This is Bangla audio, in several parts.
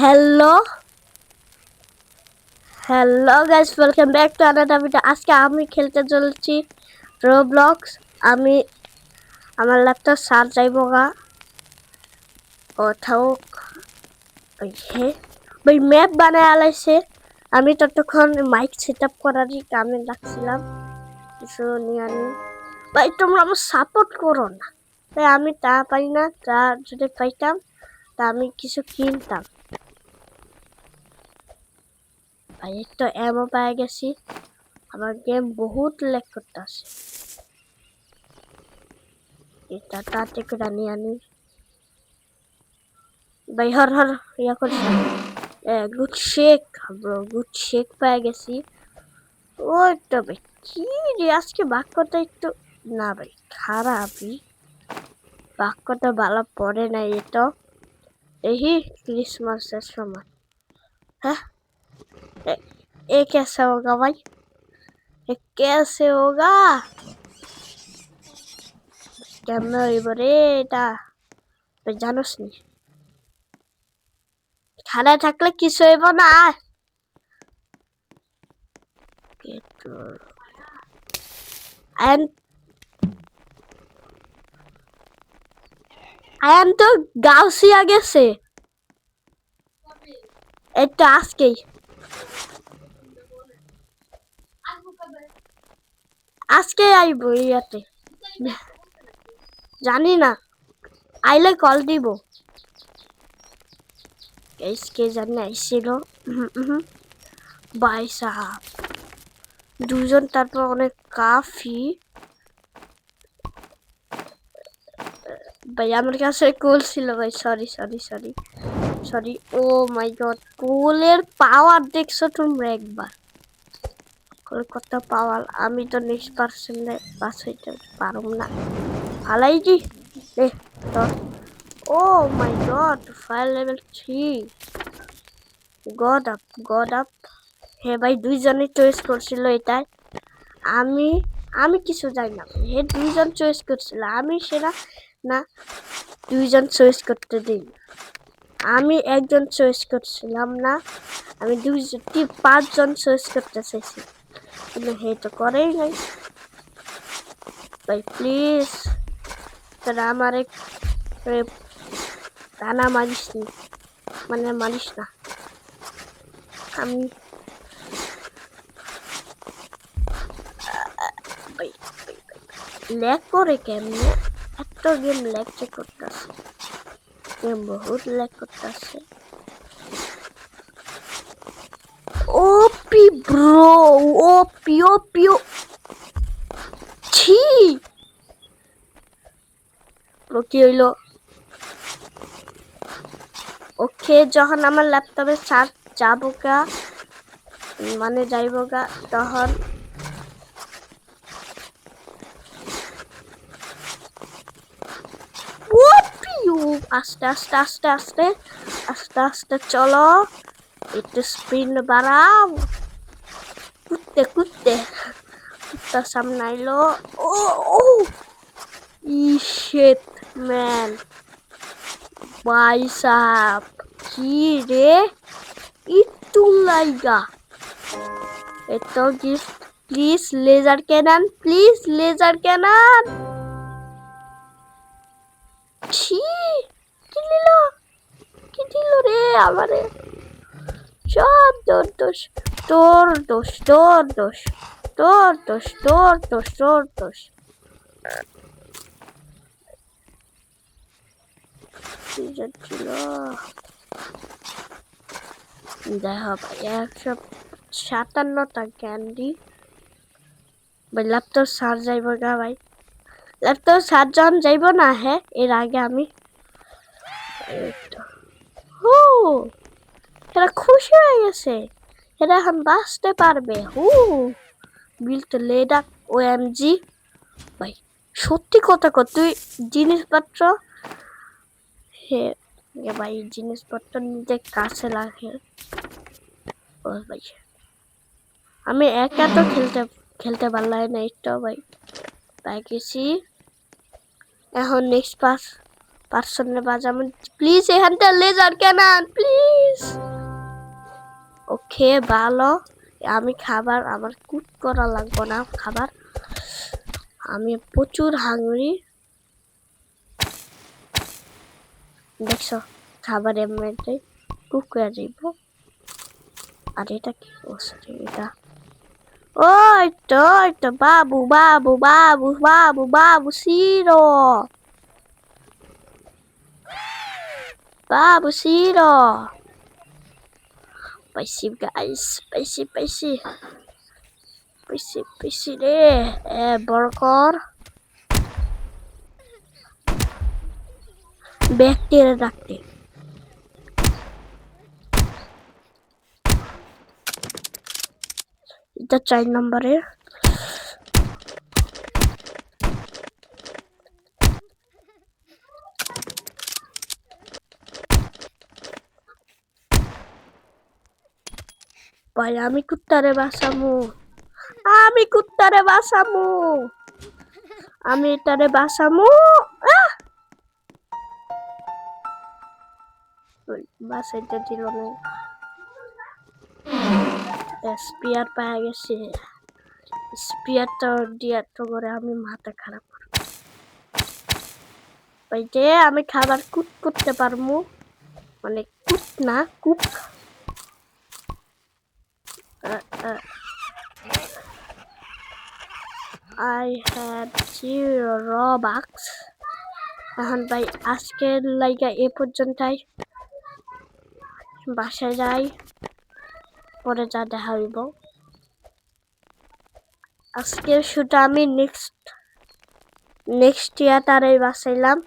Hello hello guys, welcome back to another video. আজকে আমি খেলতে চলছি রোবলক্স। আমি আমার ল্যাপটপ সার যাইবো গা কোথাও ওই ম্যাপ বানায় আলাইছে। আমি ততক্ষণ মাইক সেট আপ করারই কামে লাগছিলাম। কিছু নিয়ে আনি ভাই, তোমরা আমার সাপোর্ট করো না। তাই আমি তা পাই না, তা যদি পাইতাম তা আমি কিছু কিনতাম। ভাই একটু এমও পেয়ে গেছি, আমার গেম বহুত ল্যাগ করতেছে। এটা তাতে করে নিয়ে আনি ভাই। হর হর ইয়া করছি। Good shake bro, good shake পেয়ে গেছি। ওইটা ভাই কি রে, আজকে বাক্যটা একটু না ভাই খারাপই, বাক্যটা ভালো পড়ে নাই। এটা এই ক্রিসমাসের সময়। হ্যাঁ, এ कैसे होगा भाई, এ कैसे होगा? কেমন হইব রে এটা জানোস নি? খানা থাকলে কিছু হইব না। আয়ান তো গাউসিয়া গেছে, এটা আজকেই আজকে আইব ইয়াতে, জানি না, আইলে কল দিব। কে জানি আইছিল ভাই সাহাব দুজন, তারপর অনেক কাফি। ভাই আমার কাছে কোল ছিল ভাই, sorry sorry sorry sorry. O my god, কোলের পাওয়ার দেখছো তোমরা একবার? কত পাওয়ার! আমি তো নেক্সট পার্সেন্টে পাস হইতে পারুম না। ফালাই দি দে তো। Oh my god, fire level 3, গড আপ গড আপ। হে ভাই দুইজনে চয়েস করছিল এটাই। আমি আমি কিছু জানি না, হে দুইজন চয়েস করছিল, আমি সেটা না, দুইজন চয়েস করতে দিই। আমি একজন চয়েস করছিলাম না, আমি দুইজন 5জন চয়েস করতে চাইছি, কিন্তু হে তো করেই নাই। ভাই প্লিজ তোরা আমার টানা মারিস নি, মানে মারিস না। আমি ল্যাগ করে কেমনে? এত গেম ল্যাগ চেক করতেছে, গেম বহুত ল্যাগ করতেছে। ওপি ব্রো, ওপি ওপি ছি। কি হইলো? ওকে, যখন আমার ল্যাপটপে চার্জ যাবো গা, মানে যাইব গা, তখন আস্তে আস্তে আস্তে আস্তে আস্তে আস্তে চলো, একটু স্পিন বাড়াও। কুত্তে কুত্তে কুত্তা সামনে আইলো। ও ও শিট ম্যান, ভাই সাহেব কি রে, একটু লাইগা এত gift. Please laser cannon, please laser cannon. ছি, কি দিল রে আমারে? সব তোর দোষ, তোর দোষ, তোর দোষ, তোর দোষ, তোর দোষ, তোর দোষ। ছিল দেখো ভাই, 157টা ক্যান্ডি। ভাই ল্যাপটপ সার যাইব গা ভাই, ল্যাপটপ সার যখন যাইব না, হ্যাঁ এর আগে আমি এরা খুশি হয়ে গেছে, এরা এখন বাঁচতে পারবে। বিল তো লেডা ও এমজি। ভাই সত্যি কথা কর, তুই জিনিসপত্র হে ভাই, জিনিসপত্র নিতে কাছে লাগে। ও ভাই আমি একা তো খেলতে পারলাই না একটাও ভাই, পাই গেছি। এখন নেক্সট পার্সনের বাজাম। প্লিজ এখানটা লেজার ক্যানন, প্লিজ প্লিজ। ওকে ভালো, আমি খাবার আমার কুক করা লাগবে না খাবার, আমি প্রচুর হাংরি। দেখছো খাবার এমনিতেই কুক করে দিব। আর এটা কি? ও সরি, এটা ওই তো বাবু বাবু বাবু বাবু বাবু শিরো, বাবু শিরো। পাইছি গাইস, পাইছি পাইছি পাইছি পাইছি রে। বড় কর, ব্যাকটেরিয়া রাখতে। এটা 4 নম্বরে। ভাই আমি কুত্তারে বাঁচামু, আমি কুত্তারে বাঁচামু, আমি এটারে বাঁচামু। বাঁচাইতে দিল না। স্পিয়ার পাওয়া গেছে, স্পিয়ারটা দিয়ে তো করে আমি মাথা খারাপ করব। ভাই যে আমি খাবার কুক করতে পারবো, মানে কুক না কুক। I had 0 Robux. এখন ভাই আজকের লাইগা এ পর্যন্তই, বাসায় যাই, পরে যা দেখা হইব। আজকের শুটা আমি নেক্সট ইয়ার বাসাইলাম।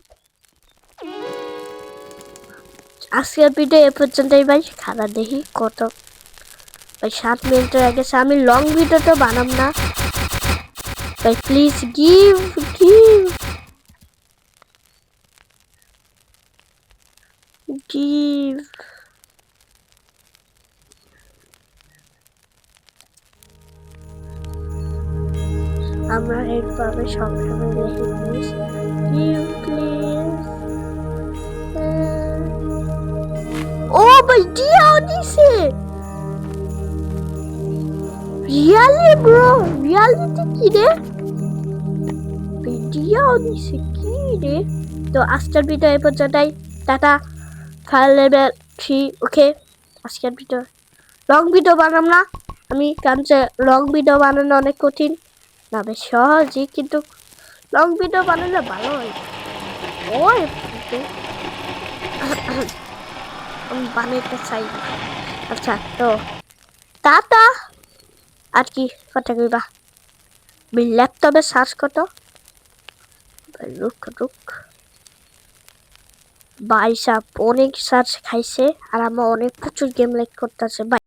আজকের ভিডিও এ পর্যন্তই ভাই, খারাপ দেখি কত ভাই 7 মিনিটের আগে আমি লং ভিডিওটা বানাম না ভাই, প্লিজ গিভ গিভ। আমরা এইভাবে সবসময় লিখি প্লিজ গিভ প্লিজ। ও ভাই দিয়াও দিছে, রিয়ালি ব্রো, রিয়ালিটি কি রে, দিয়াও দিছে কি রে। তো আজকের ভিডিও এই পর্যন্তই, টাটা। খাল লেভেল 3, ওকে। আজকের ভিডিও লং ভিডিও বানাম না আমি, কারণ লং ভিডিও বানানো অনেক কঠিন না, বেশ সহজই, কিন্তু লং ভিডিও বানালে ভালো হয়। ওই আমি বানাইতে চাই না। আচ্ছা তো টাটা। আর কি কথা কইবা? ল্যাপটপে সার্চ কত, রুক ভাই সাহেব অনেক সার্চ খাইছে, আর আমার অনেক প্রচুর গেম লাইক করতেছে ভাই।